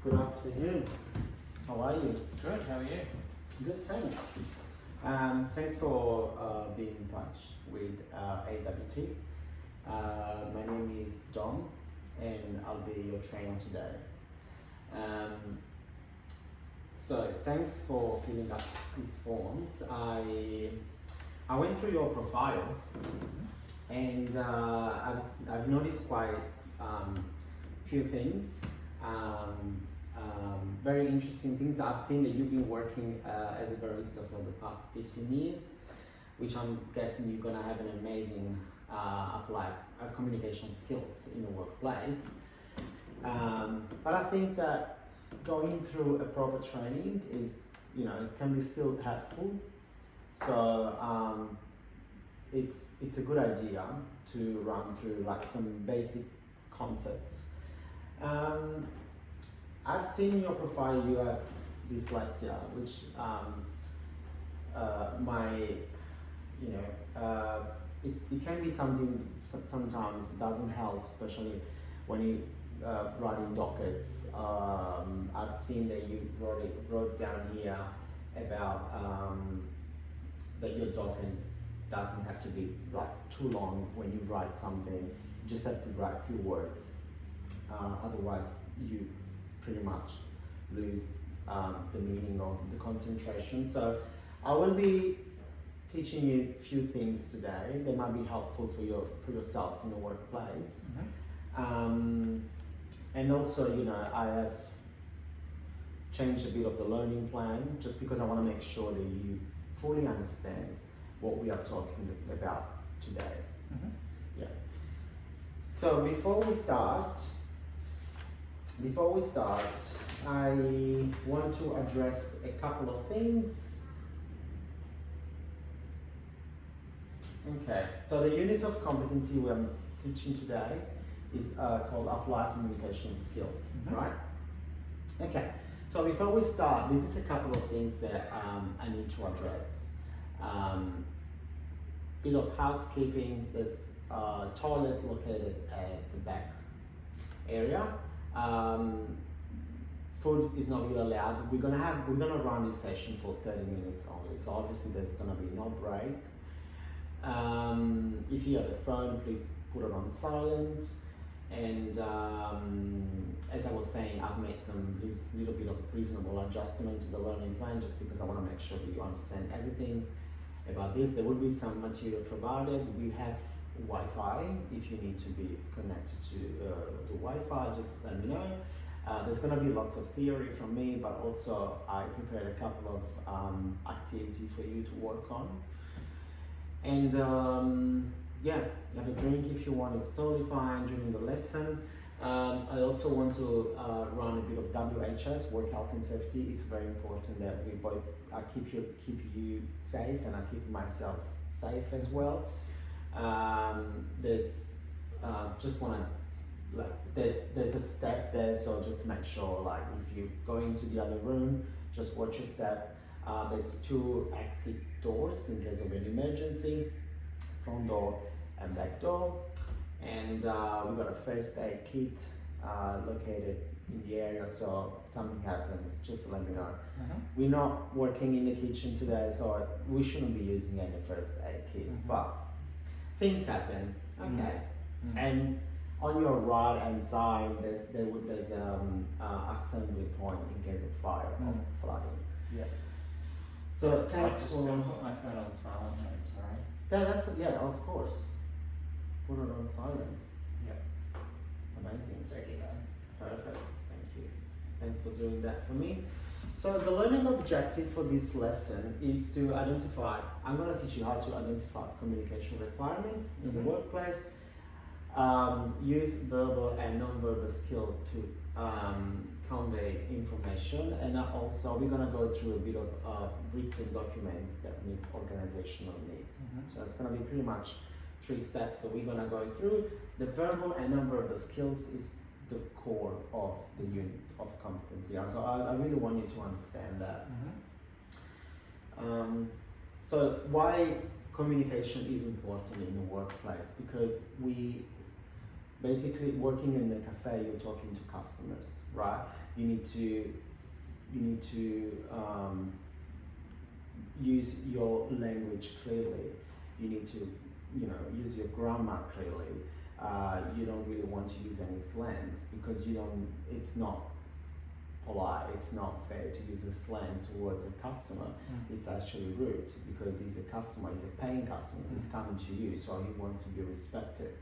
Good afternoon. How are you? Good, how are you? Good, thanks. Thanks for being in touch with AWT. My name is Dom, and I'll be your trainer today. So thanks for filling up these forms. I went through your profile, and I've noticed quite few things. Very interesting things. I've seen that you've been working as a barista for the past 15 years, which I'm guessing you're gonna have an amazing applied communication skills in the workplace. But I think that going through a proper training is, it can be still helpful. So it's a good idea to run through like some basic concepts. I've seen in your profile you have dyslexia, which it can be something sometimes it doesn't help, especially when you writing dockets. I've seen that you wrote down here about that your docket doesn't have to be like too long when you write something. You just have to write a few words. Otherwise, you pretty much lose the meaning or the concentration. So I will be teaching you a few things today that might be helpful for yourself in the workplace. And also, I have changed a bit of the learning plan just because I want to make sure that you fully understand what we are talking about today. Yeah. So before we start, I want to address a couple of things. Okay, so the unit of competency we're teaching today is called Applied Communication Skills, right? Okay, so before we start, this is a couple of things that I need to address. Bit of housekeeping. There's a toilet located at the back area. Food is not really allowed. We're gonna run this session for 30 minutes only, so obviously there's gonna be no break. If you have a phone, please put it on silent. And as I was saying, I've made some little bit of reasonable adjustment to the learning plan just because I want to make sure that you understand everything about this. There will be some material provided. We have Wi-Fi. If you need to be connected to the Wi-Fi, just let me know. There's going to be lots of theory from me, but also I prepared a couple of activities for you to work on. And yeah, you have a drink if you want, it's totally fine during the lesson. I also want to run a bit of WHS, work health and safety. It's very important that we both keep you safe, and I keep myself safe as well. There's a step there, so just make sure, like, if you go into the other room, just watch your step. There's 2 exit doors in case of an emergency, front door and back door. And we've got a first aid kit located in the area, so if something happens, just let me know. We're not working in the kitchen today, so we shouldn't be using any first aid kit, but things happen, okay? And on your right hand side, there's assembly point in case of fire or flooding. Yeah. So thanks for. I'm put my phone on silent mode, sorry. Yeah, of course. Put it on silent. Yep. Amazing. Take it down. Perfect. Thank you. Thanks for doing that for me. So the learning objective for this lesson is to identify. I'm going to teach you how to identify communication requirements in the workplace. Use verbal and non-verbal skill to convey information, and also we're going to go through a bit of written documents that meet organizational needs. So it's going to be pretty much 3 steps. So we're going to go through the verbal and non-verbal skills is the core of the unit of competency. So I really want you to understand that. So why communication is important in the workplace? Because basically working in a cafe, you're talking to customers, right? You need to use your language clearly. You need to, use your grammar clearly. You don't really want to use any slangs because it's not polite, it's not fair to use a slang towards a customer. It's actually rude because he's a customer, he's a paying customer, he's coming to you, so he wants to be respected.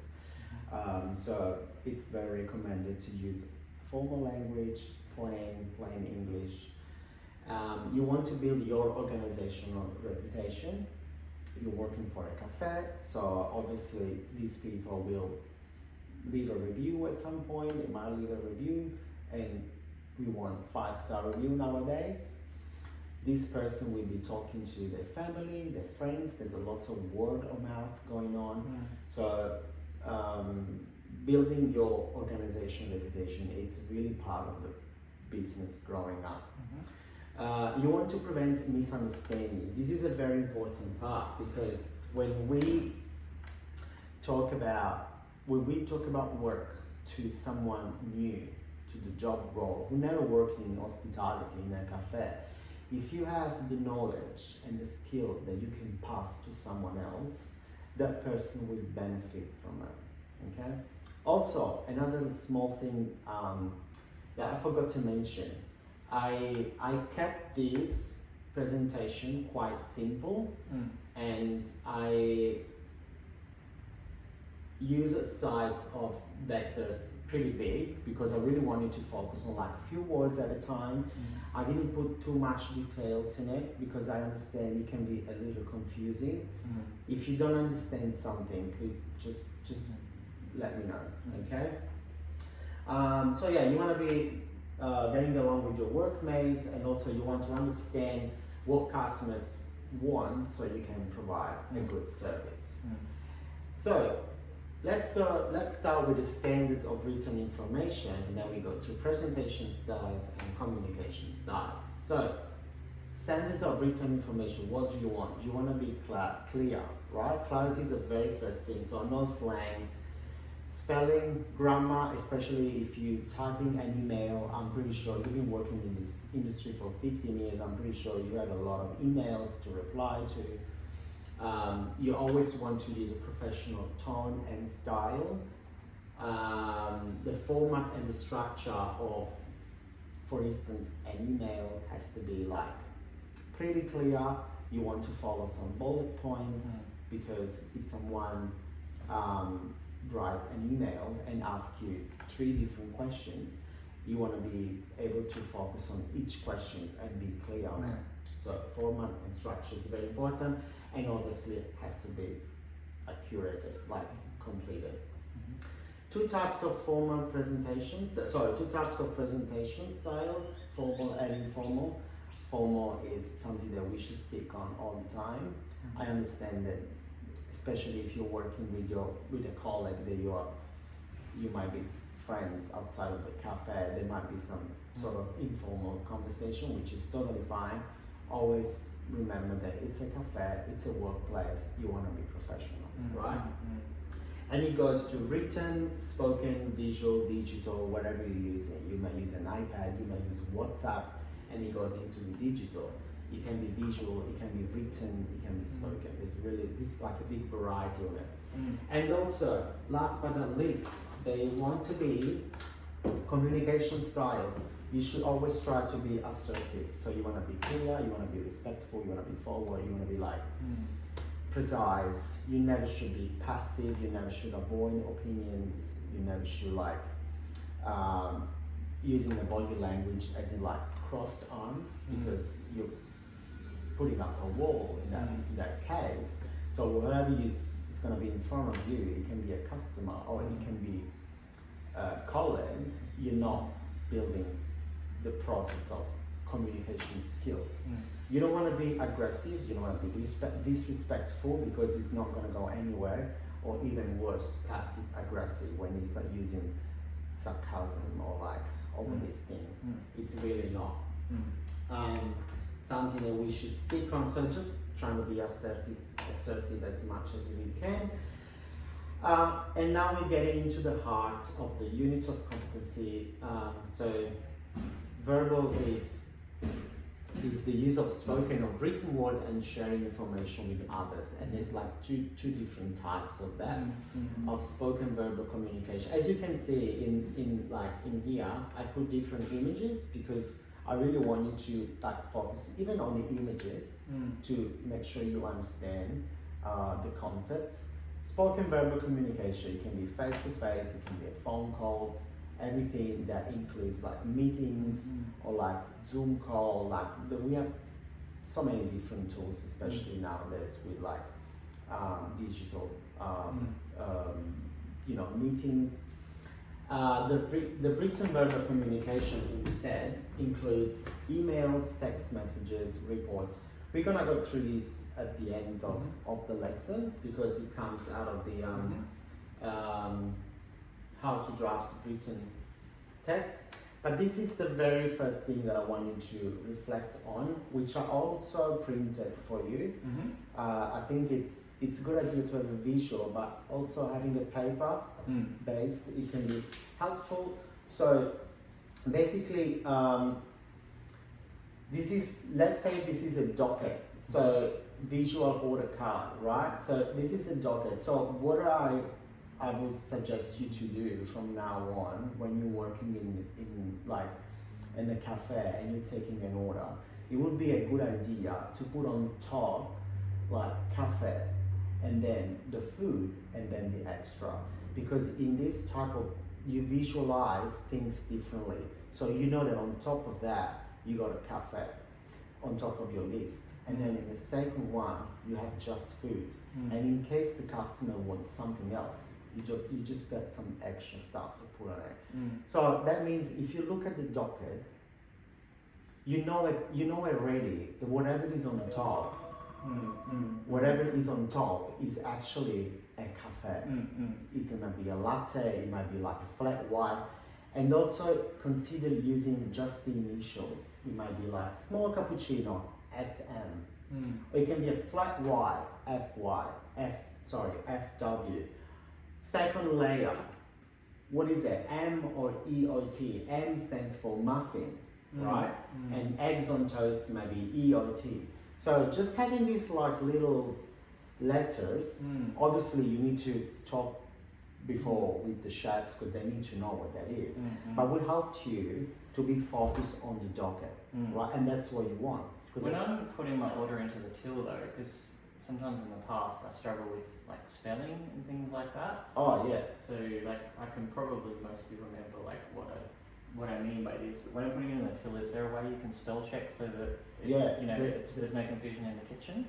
So it's very recommended to use formal language, plain English. You want to build your organizational reputation. You're working for a cafe, so obviously these people will leave a review at some point. They might leave a review, and we want 5-star review nowadays. This person will be talking to their family, their friends. There's a lot of word of mouth going on. So building your organization reputation, it's really part of the business growing up. You want to prevent misunderstanding. This is a very important part because when we talk about work to someone new to the job role who never worked in hospitality in a cafe, if you have the knowledge and the skill that you can pass to someone else, that person will benefit from it. Okay. Also, another small thing that I forgot to mention. I kept this presentation quite simple, and I use size of letters pretty big because I really wanted to focus on like a few words at a time. I didn't put too much details in it because I understand it can be a little confusing. If you don't understand something, please just let me know. Okay. So yeah, you want to be getting along with your workmates, and also you want to understand what customers want so you can provide a good service. So let's start with the standards of written information, and then we go to presentation styles and communication styles. So standards of written information, what do you want? You want to be clear, right? Clarity is the very first thing, so no slang. Spelling, grammar, especially if you're typing an email. I'm pretty sure you've been working in this industry for 15 years. I'm pretty sure you have a lot of emails to reply to. You always want to use a professional tone and style. The format and the structure of, for instance, an email has to be like pretty clear. You want to follow some bullet points because if someone write an email and ask you 3 different questions, you want to be able to focus on each question and be clear on it. So format and structure is very important, and obviously it has to be accurate, like completed. Two types of presentation styles, formal and informal. Formal is something that we should stick on all the time. I understand that, especially if you're working with a colleague that you might be friends outside of the cafe, there might be some sort of informal conversation, which is totally fine. Always remember that it's a cafe, it's a workplace, you want to be professional, right? And it goes to written, spoken, visual, digital, whatever you're using. You may use an iPad, you may use WhatsApp, and it goes into the digital. It can be visual, it can be written, it can be spoken. It's like a big variety of it. And also, last but not least, they want to be communication styles. You should always try to be assertive. So you want to be clear, you want to be respectful, you want to be forward, you want to be like precise. You never should be passive, you never should avoid opinions, you never should like using the body language as in like crossed arms, because you're putting up a wall in that case. So whatever is going to be in front of you, it can be a customer or it can be a colleague. You're not building the process of communication skills. You don't want to be aggressive, you don't want to be disrespectful, because it's not going to go anywhere, or even worse, passive aggressive, when you start using sarcasm or like all of these things. It's really not something that we should stick on. So just trying to be assertive as much as we can. And now we're getting into the heart of the unit of competency. So verbal is the use of spoken or written words and sharing information with others. And there's like two different types of that, of spoken verbal communication. As you can see in here, I put different images because I really want you to like focus even on the images to make sure you understand the concepts. Spoken verbal communication, it can be face-to-face, it can be phone calls, everything that includes like meetings or like Zoom call, we have so many different tools, especially nowadays with like digital meetings. The written verbal communication instead includes emails, text messages, reports. We're gonna go through this at the end of the lesson because it comes out of the how to draft written text. But this is the very first thing that I want you to reflect on, which I also printed for you. I think it's a good idea to have a visual, but also having a paper based, it can be helpful. So basically, let's say this is a docket. So visual order card, right? So this is a docket. So what I would suggest you to do from now on when you're working in a cafe and you're taking an order, it would be a good idea to put on top like cafe and then the food and then the extra, because in this type of, you visualize things differently. So you know that on top of that you got a cafe on top of your list, and then in the second one you have just food, and in case the customer wants something else, you just get some extra stuff to put on it. So that means if you look at the docket, you know already that whatever is on top, whatever is on top is actually a cafe. It can be a latte, it might be like a flat white, and also consider using just the initials. It might be like small cappuccino, SM. Or it can be a flat white, FW. Second layer, what is it? M or EOT? M stands for muffin, right? And eggs on toast may be EOT. So just having these like little letters, obviously you need to talk before with the chefs because they need to know what that is. But we helped you to be focused on the docket, right? And that's what you want. When I'm putting my order into the till though, because sometimes in the past I struggle with like spelling and things like that. Oh yeah. So like I can probably mostly remember like what I mean by this. But when I'm putting it in the till, is there a way you can spell check so that there's no confusion in the kitchen?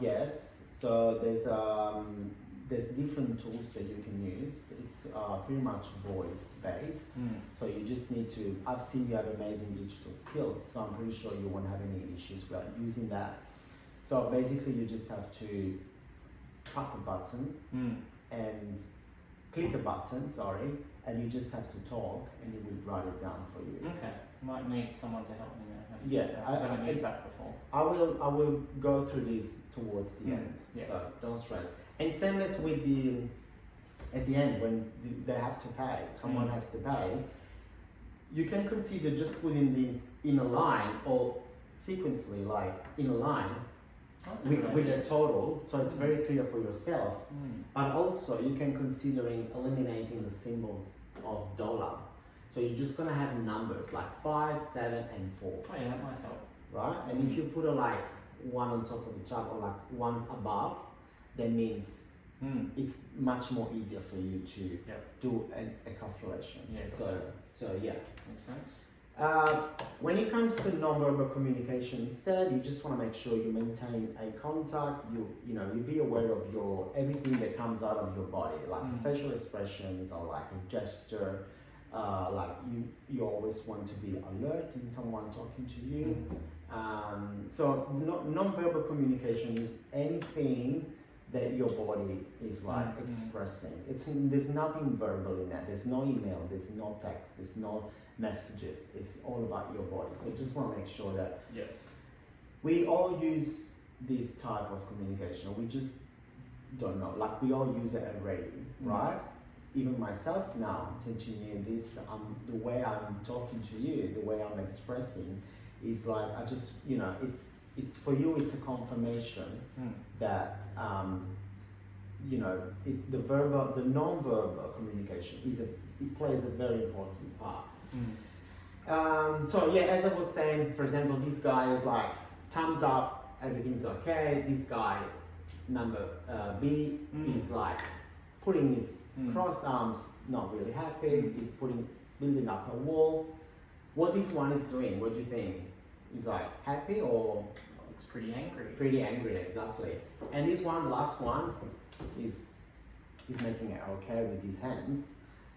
Yes. So there's different tools that you can use. It's pretty much voice based. So you just need to. I've seen you have amazing digital skills, so I'm pretty sure you won't have any issues with using that. So basically, you just have to tap a button and click a button, and you just have to talk, and it will write it down for you. Okay, might need someone to help me know how to Yeah, use that. I haven't used that before. I will go through this towards the end, so don't stress. And same as with at the end when they have to pay, someone has to pay. You can consider just putting these in a line or sequentially, like in a line. With a total, so it's very clear for yourself. And also you can consider eliminating the symbols of dollar. So you're just gonna have numbers like 5, 7, and 4. Oh yeah, that might help. Right? And if you put a like one on top of each other or like ones above, that means it's much more easier for you to do a calculation. So yeah. Makes sense. When it comes to non-verbal communication, instead, you just want to make sure you maintain eye contact. You be aware of everything that comes out of your body, like facial expressions or like a gesture. Like you always want to be alert in someone talking to you. So non-verbal communication is anything that your body is like expressing. There's nothing verbal in that. There's no email. There's no text. There's no messages. It's all about your body. So just want to make sure that we all use this type of communication. We just don't know. Like we all use it already, right? Even myself now, teaching you this, the way I'm talking to you, the way I'm expressing, is like I just, it's for you. It's a confirmation that the non-verbal communication it plays a very important part. So yeah, as I was saying, for example, this guy is like thumbs up, everything's okay. This guy, number B, is like putting his crossed arms, not really happy. He's building up a wall. What this one is doing, what do you think? He's like happy or? Looks pretty angry. Pretty angry, exactly. And this one, last one, is making it okay with his hands.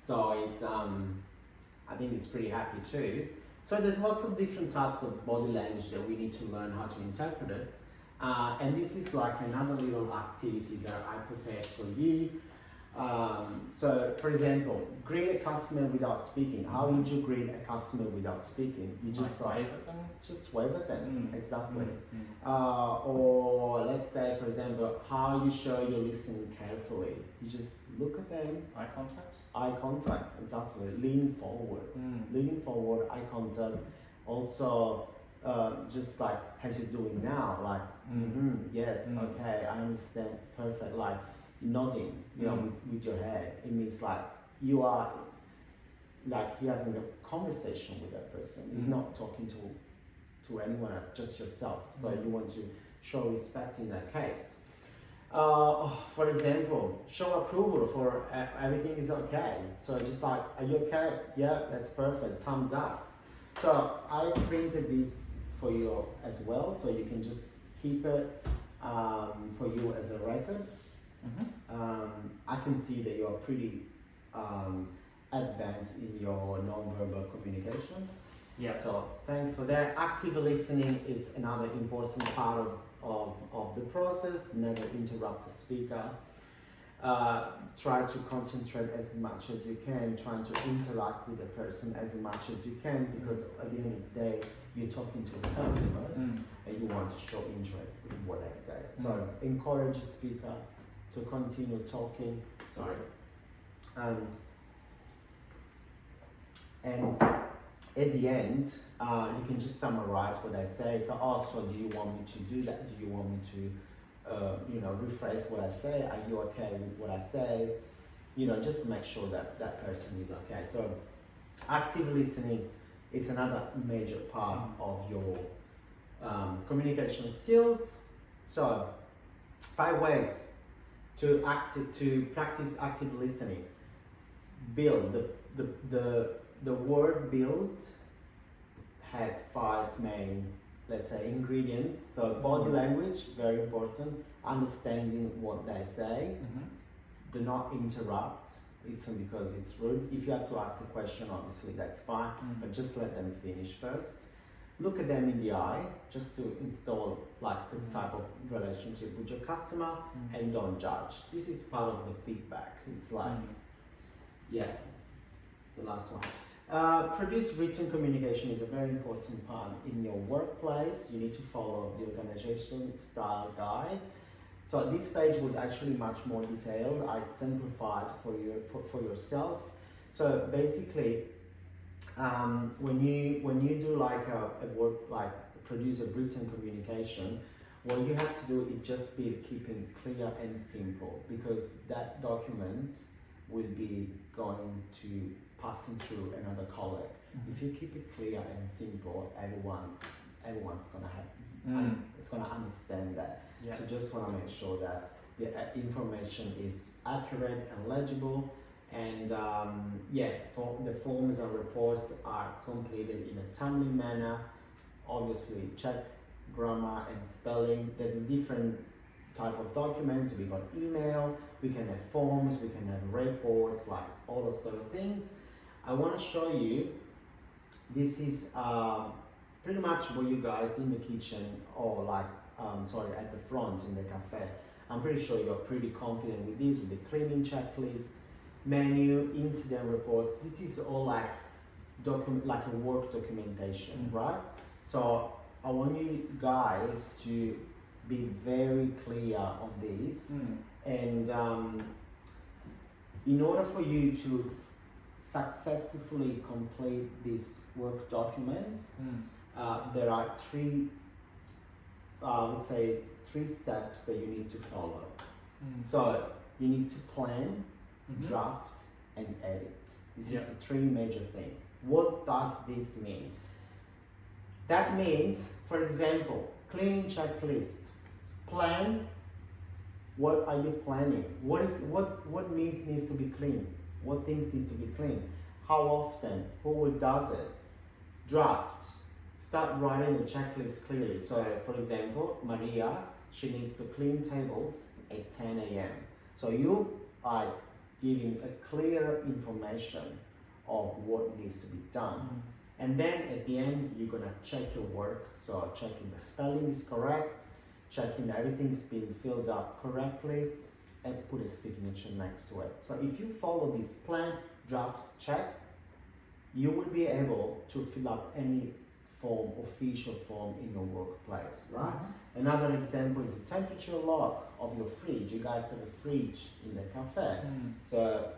So it's I think it's pretty happy too. So there's lots of different types of body language that we need to learn how to interpret it. And this is like another little activity that I prepared for you. So for example, greet a customer without speaking. How would you greet a customer without speaking? You just wave at them? Just wave at them, exactly. Or let's say, for example, how you show you're listening carefully. You just look at them. Eye contact? Eye contact, exactly. Lean forward. Leaning forward, eye contact. Also, just like as you're doing now, like, yes, okay, I understand, perfect. Like nodding, with your head. It means like you are, like you're having a conversation with that person. It's not talking to anyone else, just yourself. So you want to show respect in that case. For example, show approval for everything is okay. So just like, are you okay? Yeah, that's perfect. Thumbs up. So I printed this for you as well, so you can just keep it for you as a record. I can see that you're pretty advanced in your non-verbal communication. Yeah. So thanks for that. Active listening is another important part of the process. Never interrupt the speaker. Try to concentrate as much as you can, trying to interact with the person as much as you can, because at the end of the day, you're talking to the customers and you want to show interest in what they say. So encourage the speaker to continue talking. Sorry. And at the end, you can just summarize what I say. So also, do you want me to do that? Do you want me to rephrase what I say? Are you okay with what I say? Just to make sure that that person is okay. So active listening, it's another major part of your communication skills. So 5 ways to practice active listening. Build the word build has 5 main, let's say, ingredients. So body language, very important. Understanding what they say. Do not interrupt. It's because it's rude. If you have to ask a question, obviously that's fine, but just let them finish first. Look at them in the eye, just to install like the type of relationship with your customer, and don't judge. This is part of the feedback. It's like, the last one. Produce written communication is a very important part in your workplace. You need to follow the organization style guide. So this page was actually much more detailed. I simplified for yourself. So basically, when you do like a work, like produce a written communication, what you have to do is just be keeping clear and simple, because that document will be going to passing through another colleague. If you keep it clear and simple, everyone's gonna have it's gonna understand that. Yeah. So just want to make sure that the information is accurate and legible, and the forms and reports are completed in a timely manner. Obviously, check grammar and spelling. There's a different type of documents. We got email, we can have forms, we can have reports, like all those sort of things. I want to show you, this is pretty much what you guys in the kitchen, or like at the front in the cafe. I'm pretty sure you're pretty confident with this, with the cleaning checklist, menu, incident reports. This is all like a work documentation, right? So I want you guys to be very clear on this And in order for you to successfully complete these work documents, there are three steps that you need to follow. So you need to plan, draft, and edit. This is the three major things. What does this mean? That means, for example, cleaning checklist. Plan. What are you planning? What needs to be clean? What things needs to be clean? How often? Who does it? Draft. Start writing the checklist clearly. So, for example, Maria, she needs to clean tables at 10 a.m. So you are giving a clear information of what needs to be done. And then at the end, you're gonna check your work. So checking the spelling is correct, checking everything's been filled up correctly, and put a signature next to it. So if you follow this plan, draft, check, you will be able to fill up any form, official form in your workplace, right? Another example is the temperature log of your fridge. You guys have a fridge in the cafe. So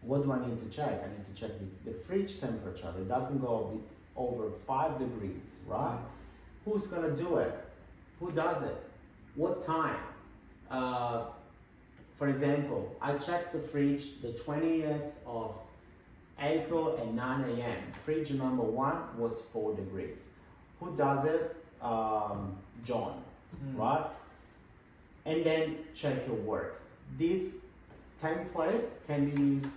what do I need to check? I need to check the fridge temperature. It doesn't go over 5 degrees, right? Who's gonna do it? Who does it? What time? For example, I checked the fridge the 20th of April at 9 a.m. Fridge number 1 was 4 degrees. Who does it? John, right? And then check your work. This template can be used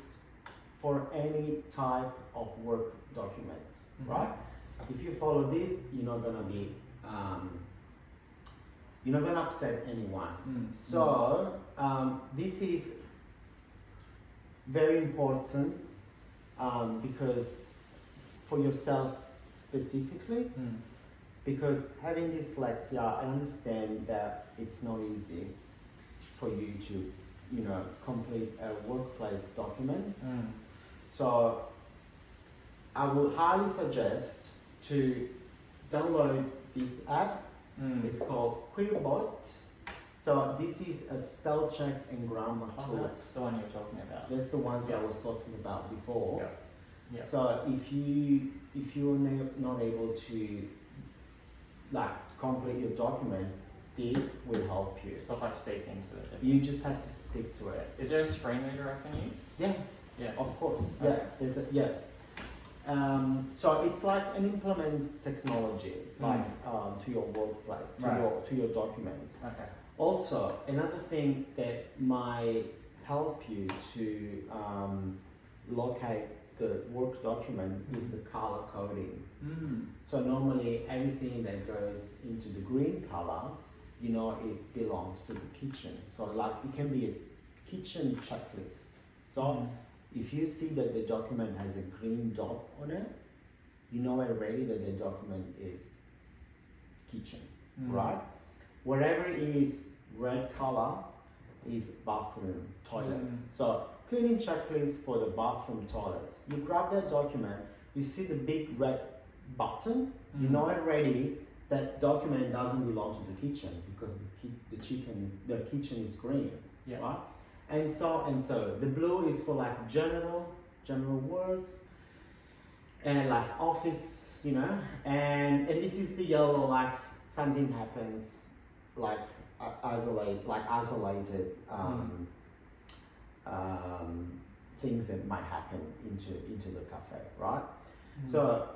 for any type of work documents, right? If you follow this, you're not gonna be, you're not gonna upset anyone. So this is very important because for yourself specifically, because having dyslexia, I understand that it's not easy for you to, complete a workplace document. So I would highly suggest to download this app. It's called Quillbot. So this is a spell check and grammar tool. That's the one you're talking about. That's the ones I was talking about before. Yeah. So if you're not able to complete your document, this will help you. So if I speak into it, You just have to speak to it. Is there a screen reader I can use? Yeah, of course. Okay. So it's like an implement technology, to your workplace, to your documents. Okay. Also, another thing that might help you to locate the work document is the color coding. So normally everything that goes into the green color, it belongs to the kitchen. So it can be a kitchen checklist. So if you see that the document has a green dot on it, you know already that the document is kitchen, right? Wherever is red color is bathroom, toilets. So cleaning checklist for the bathroom, toilets. You grab that document, you see the big red button, you know already that document doesn't belong to the kitchen because the kitchen is green, right? And so the blue is for general words and office, and this is the yellow, something happens, isolated things that might happen into the cafe, right? So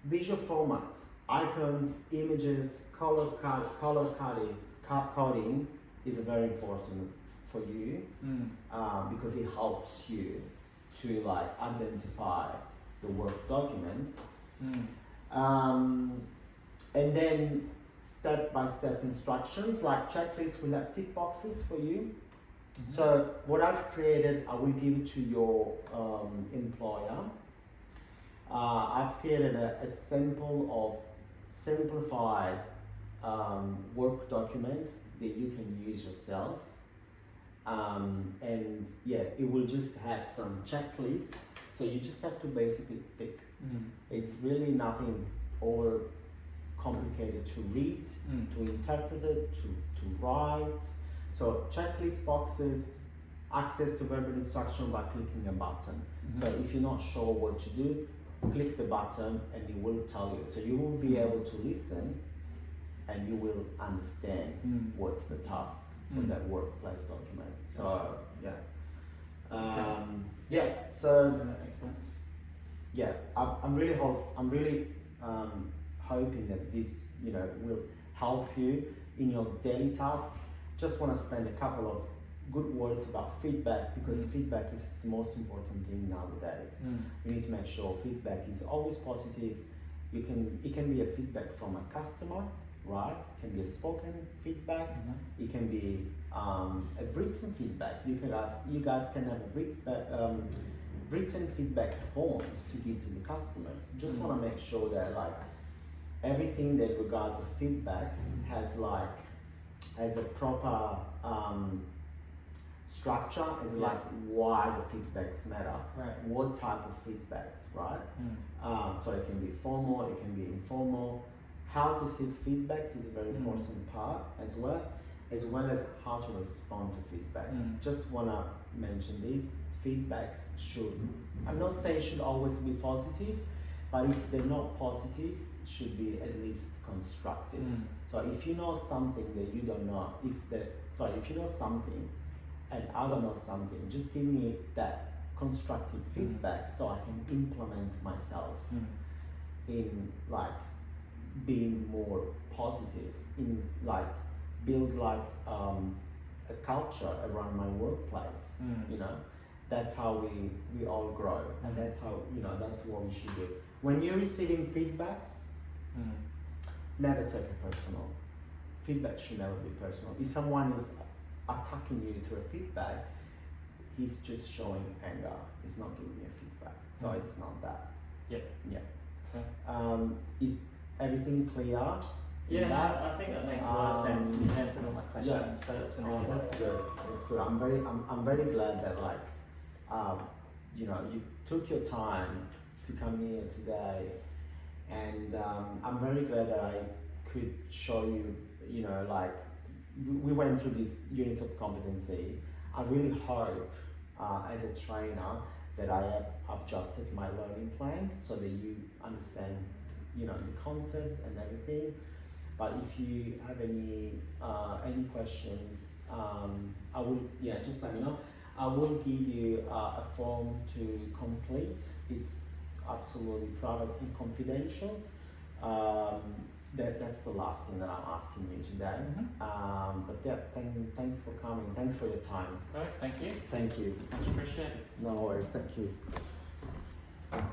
visual formats, icons, images, color coding is very important for you because it helps you to identify the work documents. And then step-by-step instructions, checklists will have tick boxes for you. So what I've created, I will give it to your employer. I've created a simplified work documents that you can use yourself. And it will just have some checklists. So you just have to basically tick. It's really nothing over complicated to read, to interpret it, to write. So checklist boxes, access to verbal instruction by clicking a button. So if you're not sure what to do, click the button and it will tell you. So you will be able to listen and you will understand what's the task for that workplace document. So yeah. Yeah, so that makes sense. yeah, I'm really hoping that this, you know, will help you in your daily tasks. Just want to spend a couple of good words about feedback, because feedback is the most important thing nowadays. We need to make sure feedback is always positive. It can be a feedback from a customer, right? It can be a spoken feedback. It can be a written feedback. You guys can have written feedback forms to give to the customers. Just want to make sure that like everything that regards to feedback has a proper structure, as like why the feedbacks matter, right? What type of feedbacks, right? So it can be formal, it can be informal. How to seek feedbacks is a very important part as well as how to respond to feedbacks. Just wanna mention these feedbacks should, I'm not saying should always be positive, but if they're not positive, should be at least constructive. So if you know something that you don't know, if you know something and I don't know something, just give me that constructive feedback so I can implement myself in like being more positive, in like build like a culture around my workplace. You know, that's how we all grow, and that's how, you know, that's what we should do. When you're receiving feedbacks, never take it personal. Feedback should never be personal. If someone is attacking you through a feedback, he's just showing anger. He's not giving you a feedback. So it's not that. Yep. Yeah. Okay. Is everything clear? Yeah, no, I think that makes a lot of sense. You answered all my questions, so that's been really That's good. That's good. I'm very glad that like, you know, you took your time to come here today, and I'm very glad that I could show you, you know, like we went through these units of competency. I really hope as a trainer that I have adjusted my learning plan so that you understand, you know, the concepts and everything. But if you have any questions, I will, just let me know. I will give you a form to complete. It's absolutely private and confidential. That's the last thing that I'm asking you today. But yeah, thanks for coming. Thanks for your time. All right, thank you. Thank you. Much appreciated. No worries. Thank you.